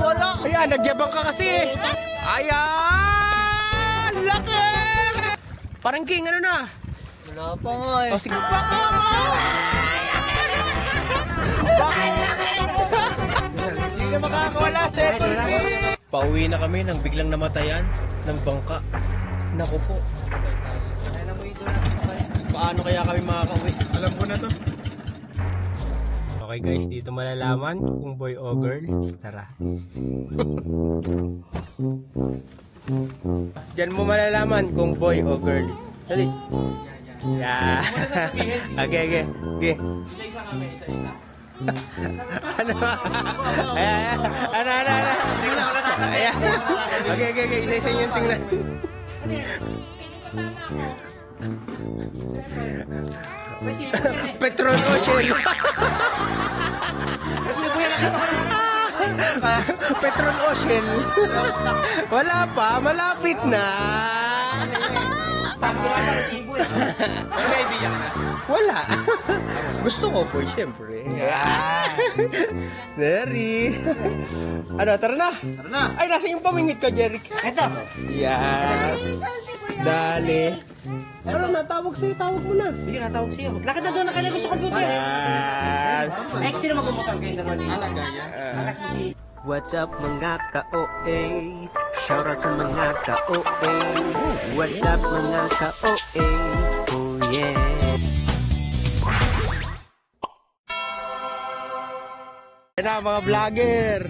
wala. Ayan, nagyabang ka kasi. Ayan! Laki! Parang king, ano na? Wala pa nga eh. O, sige. Hindi ka makakawala, second king! Pauwi na kami nang biglang namatayan ng bangka. Naku po. Paano kaya kami makakauwi? Alam ko na to. Okay guys, dito malalaman kung boy o girl. Tara. Diyan mo malalaman kung boy o girl. Dali. Yeah. Okay. Isa-isa kami, isa-isa. Ano? Ayan. Ano? Hindi ko na wala sasabihin. Ayan. Okay. Isa-isa yung tingnan. Petron Ocean. Petron Ocean. Wala pa, malapit na. May idea ka na? Wala. Gusto ko po, siyempre. Neri. Ano, tara na. Tara na. Ay, nasa yung pamingit ka, Jeric. Ito. Yan. Dali. Ano, natawag sa'yo, tawag mo na. Hindi ka natawag sa'yo. Lakad na doon na kanila sa computer. Yan. Eh, sino magbumotor kayo dalawa nila? Lakas mo si... What's up mga ka-OA? Shout out sa mga ka-OA. What's up mga ka-OA? Oh yeah. Yan na mga vlogger.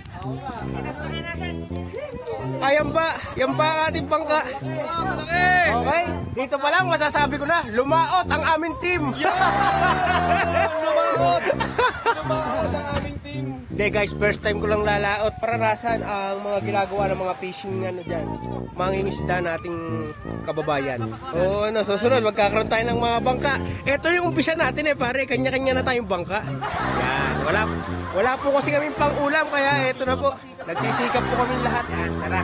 Ayan ba? Yan ba ang ating bangka? Okay. Dito pa lang masasabi ko na, lumaot ang aming team. Lumaot ang aming team. Hindi guys, first time ko lang lalaot para rasan ang mga ginagawa ng mga fishing dyan. Mangingisda nating kababayan. O ano, susunod magkakaroon tayo ng mga bangka. Ito yung umpisa natin pare, kanya-kanya na tayong bangka. Yan, wala po kasi kaming pang ulam kaya ito na po. Nagsisikap po kami lahat. Yan, tara.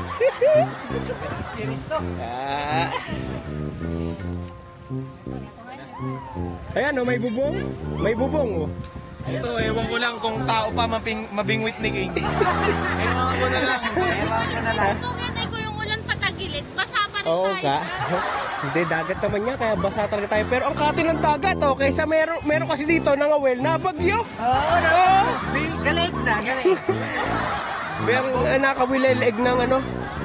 Ayan may bubong. May bubong Ito, ewan ko lang kung tao pa mabingwit ni King. Ewan ko na lang. Kung hinay ko yung ulan patagilid, basa pa rin Oo tayo. ka. Hindi, dagat naman niya, kaya basa talaga tayo. Pero ang kati ng dagat, kaysa meron kasi dito, nangawel na bagyo. Oo, galit na, galit. Merong nakawileleeg ng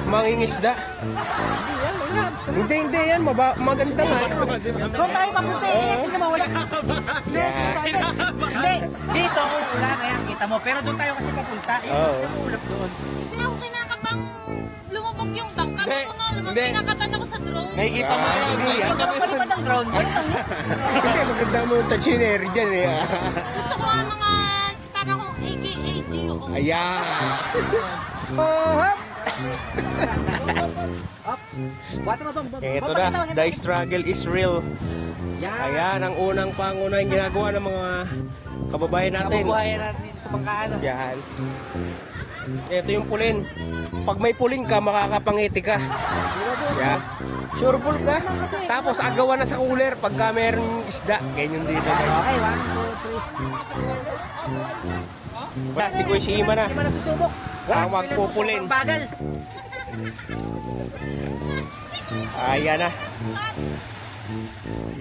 mangingisda. Hindi yan, maganda nga. Doon tayo papunta hindi naman wala. Hindi, dito kung wala na yan, kita mo. Pero doon tayo kasi papunta. Yung ulap doon. Hindi ako kinakabahan lumubog yung bangka. Hindi, Ako na, hindi. kinakabahan ako sa drone. Nakikita mo yan. Ito mo palipad ang drone. Hindi, maganda mo yung tachineri dyan Gusto ko nga mga parang kung AK-80 yung... Ayan. Hop! Ito na, the struggle is real. Ayan, ang unang pangunahing ginagawa ng mga kababayan natin. Kababayan natin dito sa bangkaan. Yan. Ito yung pulin. Pag may pulin ka, makakapangiti ka. Yan. Sure full ka. Tapos agawan na sa cooler pagka meron isda. Ganyan dito. Okay, 1, 2, 3. Si Kuya Shima na. Hindi man nagsusubok. Ang magpupulin. Bagal. Ayan na.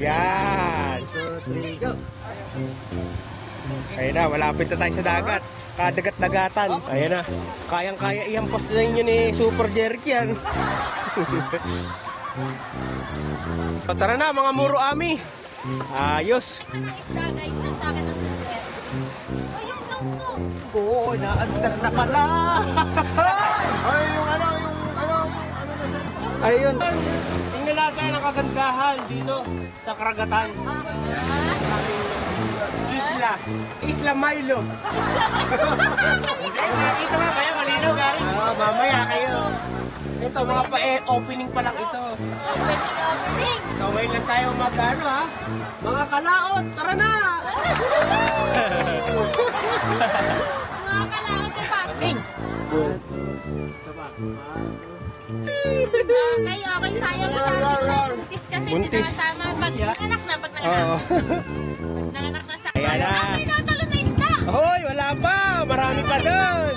Yan. 2, 3, go. Ayan na, malapit na tayo sa dagat. Kadagat-dagatan. Ayan na. Kayang-kaya ihampas na inyo ni Super Jeric yan. So, tara na mga Muro Ami. Ayos. Ito ng isda, guys. Sa akin ang super. O yung drone ko. Oo, naandar na pala. Ay, yung ano na Ayun. Tingnan natin ang kagandahan dito sa karagatan. Isla Milo. Nakita mo kaya malinaw, Gary? Mamaya kayo. Ito, mga opening pa lang ito. Opening. So, may lang tayo mag-ano mga kalaot, tara na! Mga kalaot yung packing. Okay, sayang sa atin na buntis kasi hindi Buntis. nakasama. Pag nanganak na, Oo. nanganak na sa Ayan na. may natalo na isda. Hoy, wala pa! marami pa doon.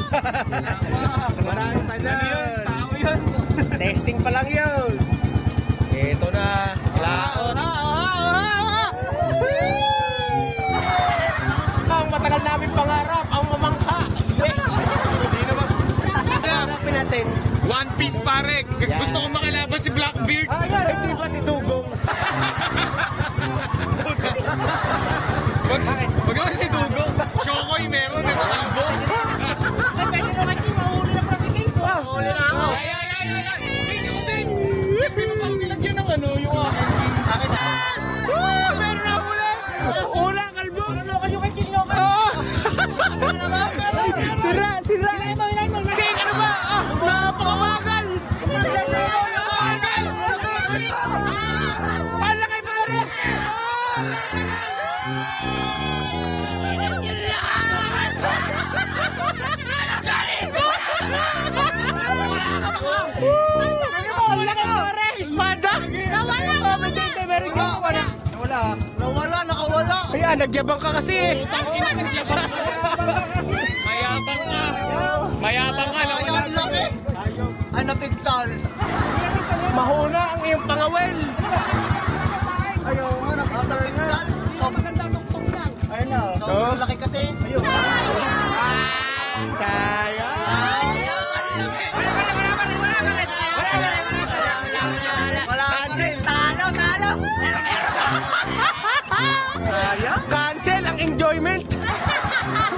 Marami pa doon. Tao yun. Testing pa lang yun. Ito na. Laot. Ang matagal namin pangarap, ang mamangka. Yes. Hindi naman. Hanapin natin. One Piece pare. Gusto kong makilaban si Blackbeard. Ayan, hindi ba si Dugong? Wag naman si Dugo. Shokoy meron. May makalbo. Pwede naman din, mahuli na pala si King. Mahuli na ako. Ay. King ako din. Siyempre mo parang nilagyan ng ano yung aking king. Akin na. Meron na huli. Una, kalbo. Lokal yung kay King Lokal. Sira. King, ano ba? Napakawagal. Palakay pare. Espada? Nawala! Meron ka wala. Nawala, nakawala. Ayan, nagyabang ka kasi eh. Mayabang ka. Mayabang ka. Ay, ang laki. Ay, napigtal. Mahuna ang iyong pangawel. Ayaw nga, nakadar nga. Maganda tungtong lang. Ayun na. Oh. Laki kasi. Ayun. Sayang. Talo. Cancel ang enjoyment.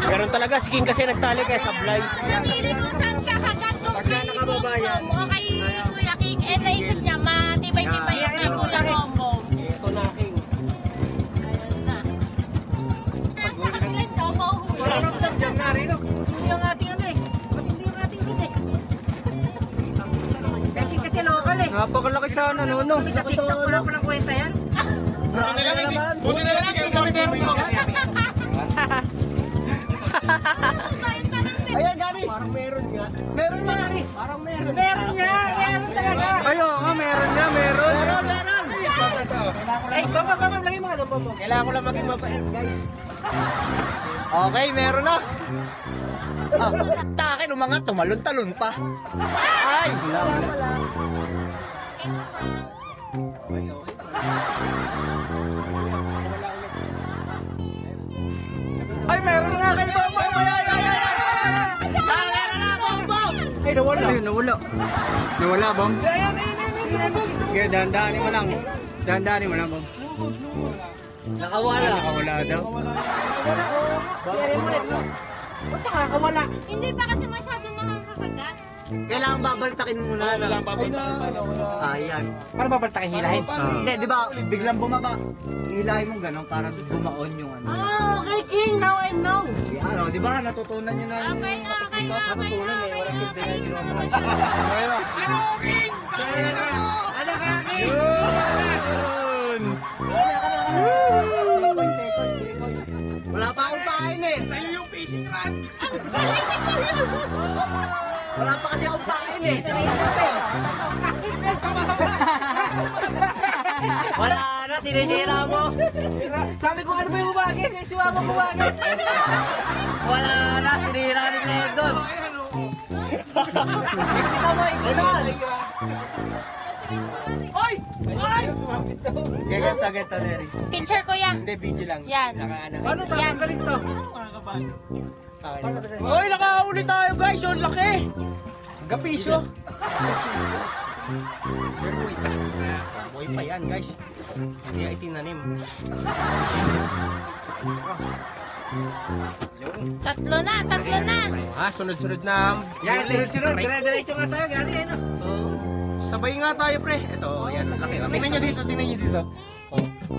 Ganun talaga, si King kasi nagtali kaya sablay. Napili kung saan kakagat kung kay Bongbong o kay Kuya King. Eh, naisip niya, matibay-tibay yung kay Kuya Bongbong. Ito na, King. Ayun na. Sa kanila, ito ako huli. Hindi yung ating ano eh. Ba't hindi yung ating hit eh? Dati kasi lokal eh. Napakalaki sa ano, no? Sa TikTok ko lang palang kwenta yan. Buti na lang hindi kayo meron mo. Ayan, Gary. Parang meron nga. Meron na, Gary. Parang meron. Meron nga. Meron talaga. Ayo, meron nga, meron. Meron. Ay, baba. Lagi mga baba. Kailangan ko lang maging mabait, guys. Okay, meron na. Ah, takin, umangat, tumalon-talon pa. Ay! Ay, meron nga kay Bobo. Meron na, Bongbong! Ay, nawala. Nawala, Bong? Kaya dahan-dahanin mo lang. Dahan-dahanin mo lang, Bong. Nakawala. Nakawala daw. Ba't nakakawala? Hindi pa kasi masyado nakakagat. Kailangan babaltakin mo muna. Walang babalik. Ayan. Para babaltakin hilahin. Hindi, di ba, biglang bumaba. Hilahin mo gano'n para bumaon yung ano. Okay, King. Now I know. Yan, o, di ba, natutunan nyo na yung Okay. Natutunan eh. Walang silbi na ginawa sa kanya. Ano ka, King? Yun! Wala pa akong pain eh. Sa'yo yung fishing rod. Wala pa kasi akong pain eh. Wala na, sinisira mo. Sabi ko, ano ba yung bumagis? Yung siwa mo bumagis. Wala na, sinira ni Gledon. Ikita mo, ikita. Oy! Oy! Gaganta, Neri. Picture ko yan. Hindi, video lang. Yan. Paano Yan. tatanggalin to? Oy, nakahuli tayo guys. Ang laki. Gapiso. Boy pa yan guys. Hindi ay tinanim. Tatlo na. Sunod-sunod na. Yan, sunod-sunod. Dire-diretso nga tayo, Gary. Ano? Sabay nga tayo pre. Ito, yan. Ang laki. Tingnan nyo dito.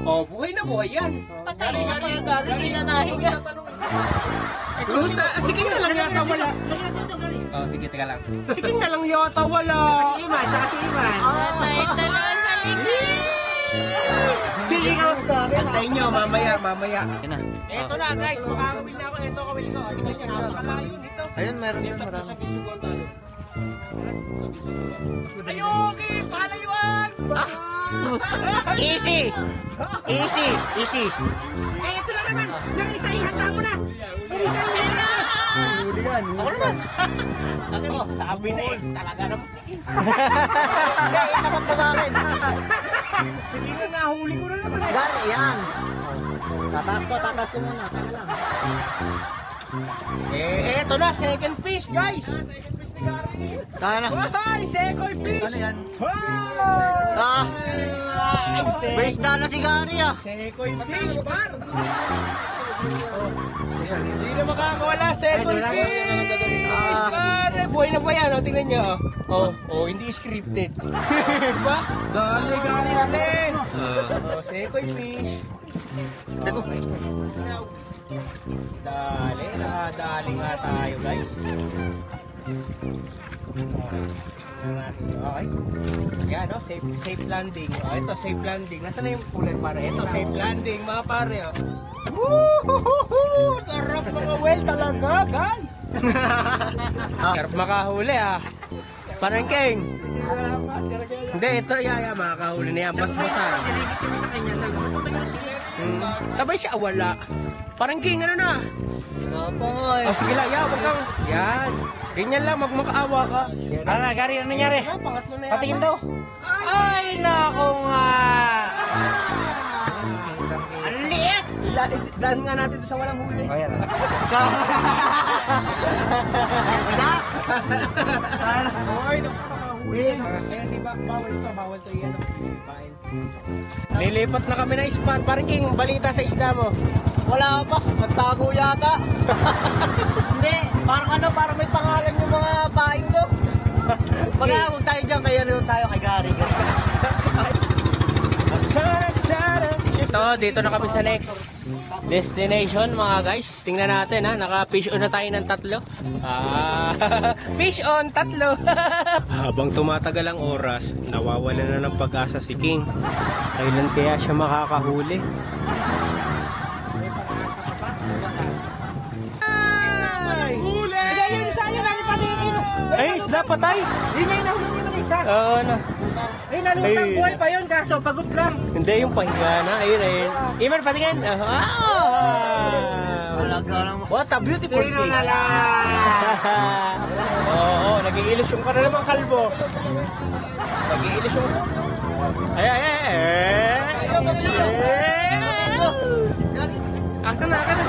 Oh, buhay na buhay yan. Patay na kayo galing. Hindi na nahiga. Sige nga lang yata wala. Oh, sige, teka lang. Sige nga lang yata wala. Si Iman. Patay dalawa sa likod. Tingin ka sa akin. Antayin nyo, mamaya. Yan na. Ito na guys, makakawil na ako. Ito kawil ko. Tingnan nyo, napakalayo nito. Ayun, meron yan, marami. Ayuki! Palayuan! Easy! Eh, ito na naman! Yung isa, ihanda mo na! Huli yan. Ako naman. Oh, sabi na eh. Talaga naman. Dapat mo sa akin. Sige na, nahuli ko na naman eh. Gari, yan. Tataas ko muna. Tama lang. Eto na, second fish, guys. Tama na. Ay, second fish. Ano yan? Ay, Base na si Gary ah. second fish, par. Hindi na makakawala, second fish. Pare, buhay na ba yan? O, tingnan nyo. Hindi scripted. Diba? Dali, Gary natin. Second fish. Ito. Dali, nakadali nga tayo, guys. Okay. Yan, no? Safe landing. Ito, safe landing. Nasaan na yung kulay, pare? Ito, safe landing, mga pare. Woohoo! Sarap mga well talaga, guys. Sarap makahuli, Parang King. Hindi, ito, makakahuli na yan. Basbasan. Sabay siya, wala. Parang King, ano na? Sige lang, wag kang. Yan. Ganyan lang, magmakaawa ka. Ano na, Gary? Ano nangyari? Pangatlo na yan. Patingin daw. Ay, nako nga. Ang liit! Daan nga natin sa walang huli. Ayan. Oy, nakakahuli. Ayan, di ba? Bawal to yan. Lilipat na kami ng spot. Parang King, balita sa isda mo. Wala pa. Nagtago yata. Hindi. Parang may pangalan yung mga paing ko. Huwag tayo dyan. Kaya naman tayo kay Gary. Ito, dito na kami sa next destination mga guys. Tingnan natin naka-fish on na tayo ng 3. Fish on 3. Habang tumatagal ang oras, nawawala na ng pag-asa si King. Kailan kaya siya makakahuli? Huli! Ay, isda patay! Hindi na inahuli niyo na isa. Oo na. Nalutang buhay pa yun kaso pagod lang. Hindi, yung pahinga na. Ayun. Iman, patingin. Talaga lang. What a beautiful fish. Oo, nag-iilusyon ka na naman, kalbo. Nag-iilusyon ka. Asa na ka na?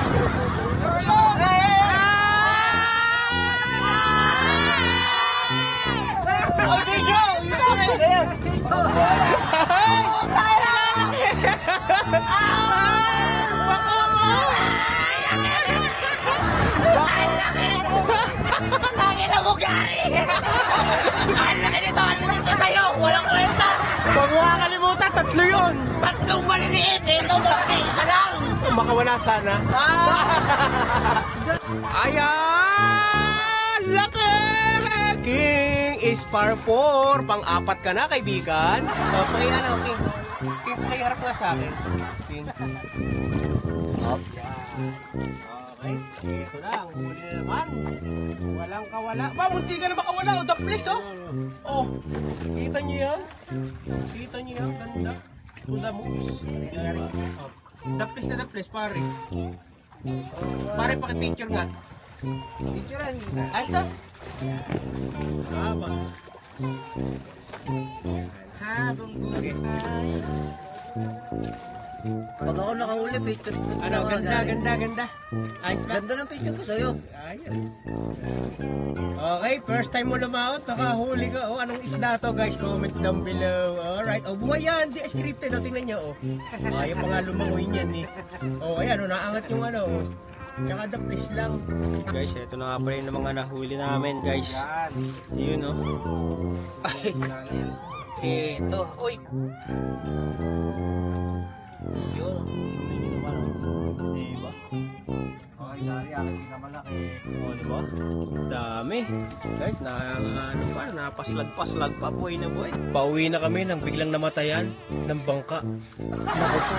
Huwag mo kakalimutan, 3 yun. 3 maliliit eh. Ito maliliit. Isa lang. Makawala sana. Ayan! Laki! King is par 4. Pang-4 ka na, kaibigan. Okay, King. King, harap nga sa akin. King. Okay. Ito na, huli na naman. Walang kawala. Munti ka na makawala. The place, kita niyo yan? Kita niyo yan? Ganda. To the moves. The place, pare. Pare, pakipicture nga. Picturean. Ay, ito. Habang buhay. Pag ako nakahuli, picture. Ano, ganda. Ayos ba? Ganda ng picture ko sa'yo. Ayos. Okay, first time mo lumaot, nakahuli ka. Anong isda to, guys? Comment down below. Alright. Buhay yan. Di scripted. Tingnan nyo, Ayaw pa nga lumangoy niyan, ayan, naangat yung Tsaka the fish lang. Guys, ito na nga pala yung mga nahuli namin, guys. Yun, Ay. Ito. Uy. Yun. Diba? Okay, Gary, aking pinakamalaki. Diba? Dami. Guys, napaslag-paslag pa. Buhay na buhay. Pauwi na kami nang biglang namatayan ng bangka. Naku po.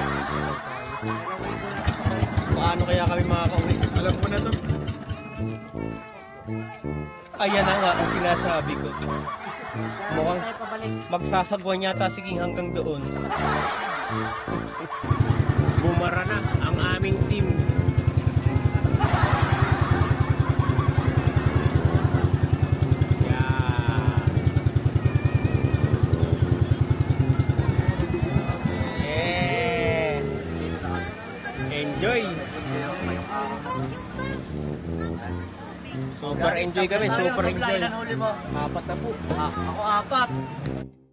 Paano kaya kami makakauwi? Alam mo na to. Ayan na nga ang sinasabi ko. Mukhang magsasagwan yata si King hanggang doon. Bumara na ang aming team. Super enjoy kami, super enjoy. Ilan huli mo? 4 na po. Ako 4.